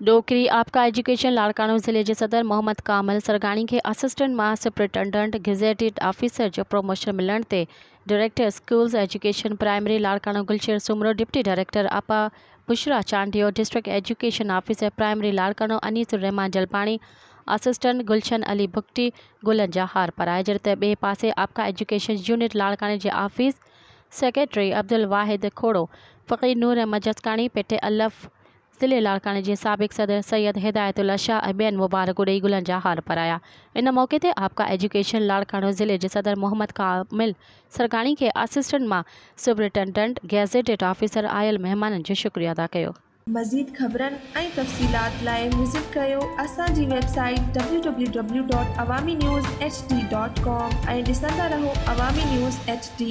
डोकरी आपका एजुकेशन लाड़कानो ज़िले के सदर मोहम्मद कामल सरगाणी के असिस्टेंट मां सुपरिटेंडेंट गेजेटेड ऑफिसर जो प्रमोशन मिलण ते director schools education primary Larkana Gulsher Soomro, deputy director आपा Bushra Chandio, district education officer primary Larkana Anisur Rahman Jalbani, assistant Gulshan Ali Bhugti गुलन जा हार पराए। जड़ते बे पासे आपका एजुकेशन यूनिट लाड़काने के ऑफिस सेक्रेटरी अब्दुल वाहिद खोड़ो, फ़कीर नूर अहमद जसकाणी, पेटे अलफ ज़िले लाड़काने के साबिक सदर सैयद हिदायतुल्ला शाह बेन मुबारक उड़ई गुलन जा हार पराया। इन मौके ते आपका एजुकेशन लाड़कानो ज़िले के सदर मोहम्मद कामिल सरगाणी के असिस्टेंट मां सुपरिटेंडेंट गेजेटेड ऑफिसर आयल मेहमानन जो शुक्रिया अदा कयो। मज़ीद ख़बरन ऐं तफ़सीलात लाइ विज़िट कयो असांजी वेबसाइट www.awamiNewsHD.com ऐं ॾिसंदा रहो अवामी न्यूज़ HD।